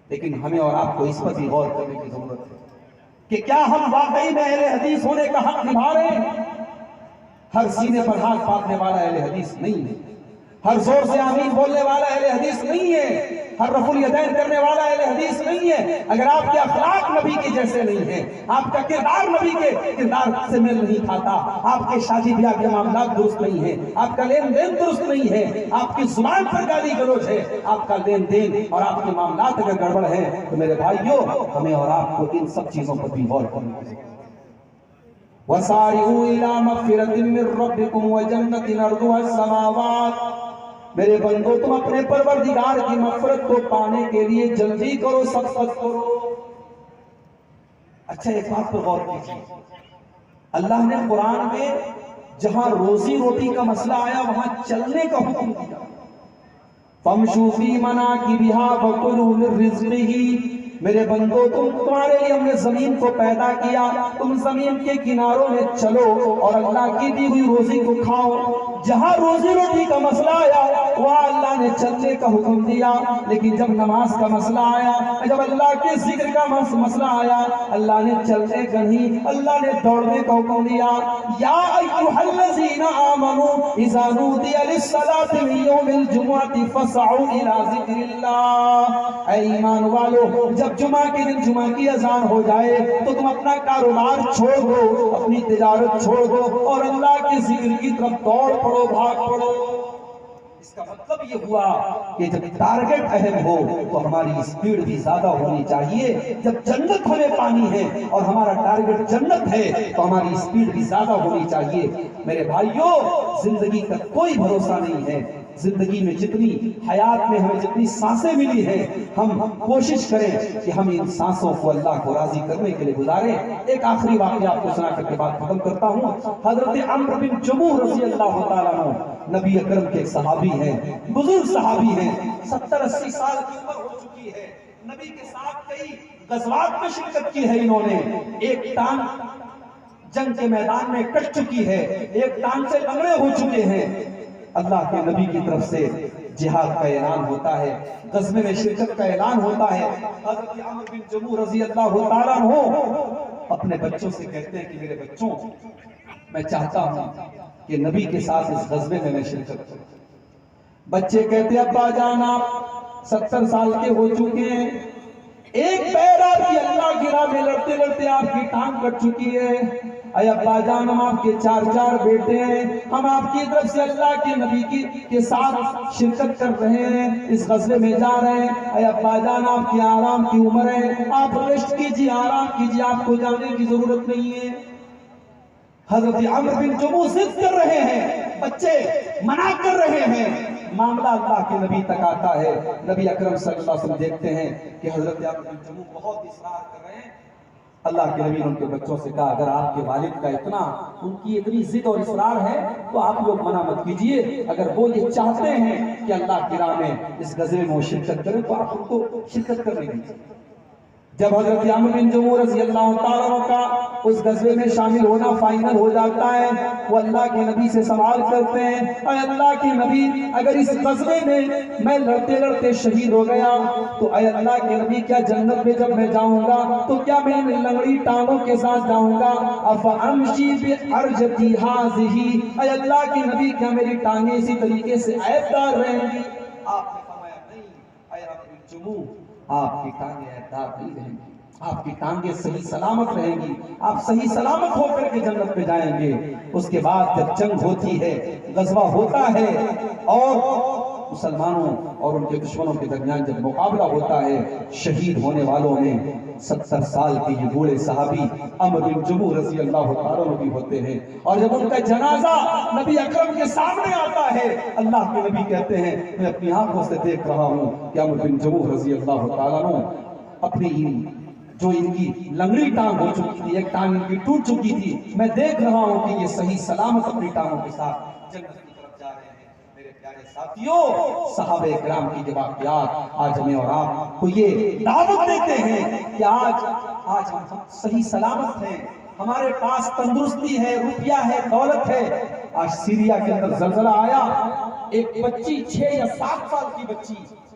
لیکن ہمیں اور آپ کو اس پر بھی غور کرنے کی ضرورت ہے کہ کیا ہم واقعی میں اہل حدیث ہونے کا حق نبھا رہے ہیں؟ ہر سینے پر ہاتھ باندھنے والا اہل حدیث نہیں ہے، ہر زور سے آمین بولنے والا اہل حدیث نہیں ہے، ہر رفع الیدین کرنے والا اہل حدیث نہیں ہے۔ اگر آپ کے اخلاق نبی کے جیسے نہیں ہیں، آپ کا کردار نبی کے کردار سے میل نہیں کھاتا، آپ کے شادی بیاہ کے معاملات درست نہیں ہیں، آپ کا لین دین درست نہیں ہے، آپ کی زبان پر گالی گلوچ ہے، آپ کا لین دین اور آپ کے معاملات اگر گڑبڑ ہیں، تو میرے بھائیوں ہمیں اور آپ کو ان سب چیزوں پر بھی غور کرنے کی ضرورت ہے۔ وَسَارِعُوا إِلَىٰ مَغْفِرَةٍ مِّن رَّبِّكُمْ وَجَنَّةٍ عَرْضُهَا السَّمَاوَاتُ، میرے بندو تم اپنے پروردگار کی مغفرت کو پانے کے لیے جلدی کرو، سبقت کرو۔ اچھا ایک بات پر غور کیجیے، اللہ نے قرآن میں جہاں روزی روٹی کا مسئلہ آیا وہاں چلنے کا حکم دیا۔ فَامْشُوا فِي مَنَاكِبِهَا وَكُلُوا مِن رِّزْقِهِ، میرے بندو تمہارے لیے ہم نے زمین کو پیدا کیا، تم زمین کے کناروں میں چلو اور اللہ کی دی ہوئی روزی کو کھاؤ۔ جہاں روزی روٹی کا مسئلہ آیا وہاں اللہ نے چلنے کا حکم دیا، لیکن جب نماز کا مسئلہ آیا، جب اللہ کے ذکر کا مسئلہ آیا، اللہ نے چلنے کا نہیں، اللہ نے دوڑنے کا حکم دیا۔ یا ایھا الذین آمنوا اذا نودی للصلاۃ من یوم الجمعۃ فاسعوا الی ذکر اللہ، اے ایمان والو جب جمعہ کے دن جمعہ کی اذان ہو جائے تو تم اپنا کاروبار چھوڑ دو، اپنی تجارت چھوڑ دو اور اللہ کے ذکر کی طرف دوڑ پڑو، بھاگ پڑو۔ اس کا مطلب یہ ہوا کہ جب ٹارگٹ اہم ہو تو ہماری سپیڈ بھی زیادہ ہونی چاہیے۔ جب جنت ہمیں پانی ہے اور ہمارا ٹارگٹ جنت ہے تو ہماری سپیڈ بھی زیادہ ہونی چاہیے۔ میرے بھائیوں زندگی کا کوئی بھروسہ نہیں ہے، زندگی میں جتنی حیات میں ہمیں جتنی سانسیں ملی ہیں ہم کوشش کریں کہ ہم ان سانسوں کو اللہ کو راضی کرنے کے لیے گزاریں۔ ایک آخری واقعہ آپ کو سنا کر کے بات ختم کرتا ہوں۔ حضرت عمرو بن جموح رضی اللہ تعالیٰ عنہ نبی اکرم کے ایک صحابی ہیں، بزرگ صحابی ہیں، 70-80 سال کی عمر ہو چکی ہے، نبی کے ساتھ کئی غزوات میں شرکت کی ہے انہوں نے، ایک ٹانگ جنگ کے میدان میں کٹ چکی ہے، ایک ٹانگ سے لنگڑے ہو چکے ہیں۔ اللہ کے نبی کی طرف سے جہاد کا اعلان ہوتا ہے، غزوے میں شرکت کا اعلان ہوتا ہے۔ حضرت عمرو بن جموح رضی اللہ تعالیٰ عنہ اپنے بچوں سے کہتے ہیں کہ میرے بچوں میں چاہتا ہوں کہ نبی کے ساتھ اس غزوے میں میں شرکت کروں۔ بچے کہتے ہیں ابا جان آپ 70 سال کے ہو چکے ہیں، ایک پیر آپ کی اللہ کی راہ میں لڑتے لڑتے آپ کی ٹانگ کٹ چکی ہے، اے ابا جان ہم آپ کے 4 بیٹے ہیں، ہم آپ کی طرف سے اللہ کے نبی کے ساتھ شرکت کر رہے ہیں، اس غزوے میں جا رہے ہیں، اے ابا جان آپ کی آرام کی عمر ہے، آپ ریسٹ کیجیے، آرام کیجیے، آپ کو جانے کی ضرورت نہیں ہے۔ حضرت عمرو بن جموح ضد کر رہے ہیں، بچے منع کر رہے ہیں، معاملہ اللہ کے نبی تک آتا ہے۔ نبی اکرم صلی اللہ علیہ وسلم دیکھتے ہیں کہ حضرت عمرو بن جموح بہت اصرار کر رہے ہیں۔ اللہ کے نبی نے ان کے بچوں سے کہا اگر آپ کے والد کا ان کی اتنی ضد اور اصرار ہے تو آپ لوگ منع مت کیجئے، اگر وہ یہ چاہتے ہیں کہ اللہ کی راہ میں اس غزوے میں وہ شرکت کریں تو آپ ان کو شرکت کرنے دیجئے۔ جب حضرت عمرو بن جموح رضی اللہ تعالیٰ عنہ کا اس غزوے میں شامل ہونا فائنل ہو جاتا ہے، وہ اللہ کے نبی سے سوال کرتے ہیں اے اللہ کے نبی اگر اس غزوے میں لڑتے لڑتے شہید ہو گیا تو اے اللہ کے نبی کیا جنت میں جب میں جاؤں گا تو کیا میں ان لنگڑی ٹانگوں کے ساتھ جاؤں گا؟ افامشی بارجتی ہذہ، اے اللہ کے نبی کیا میری ٹانگیں اسی طریقے سے عیبدار رہیں گی؟ آپ نے فرمایا نہیں اے عمرو بن جموح، آپ کی ٹانگیں عیبدار نہیں رہیں گی، آپ کی ٹانگیں صحیح سلامت رہیں گی، آپ صحیح سلامت ہو کر کے جنت میں جائیں گے۔ اس کے بعد جب جنگ ہوتی ہے، غزوہ ہوتا ہے اور مسلمانوں اور ان کے دشمنوں کے درمیان جب مقابلہ ہوتا ہے، شہید ہونے والوں میں 70 سال کے یہ بوڑھے صحابی عمرو بن جموح رضی اللہ تعالیٰ عنہ بھی ہوتے ہیں، اور جب ان کا جنازہ نبی اکرم کے سامنے آتا ہے، اللہ کے نبی کہتے ہیں میں اپنی آنکھوں سے دیکھ رہا ہوں کہ عمرو بن جموح رضی اللہ تعالیٰ عنہ اپنی جو ان کی لنگڑی ٹانگ ہو چکی تھی، ایک ٹانگ ان کی ٹوٹ چکی تھی، میں دیکھ رہا ہوں کہ یہ صحیح سلامت اپنی ٹانگوں کے ساتھ جنت کی طرف جا رہے ہیں۔ میرے پیارے ساتھیوں، صحابہ کرام کی یہ واقعات آج ہمیں اور آپ کو یہ دعوت دیتے ہیں کہ آج ہم صحیح سلامت ہیں، ہمارے پاس تندرستی ہے، روپیہ ہے، دولت ہے۔ آج سیریا کے اندر زلزلہ آیا، ایک بچی 6 یا 7 سال کی بچی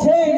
6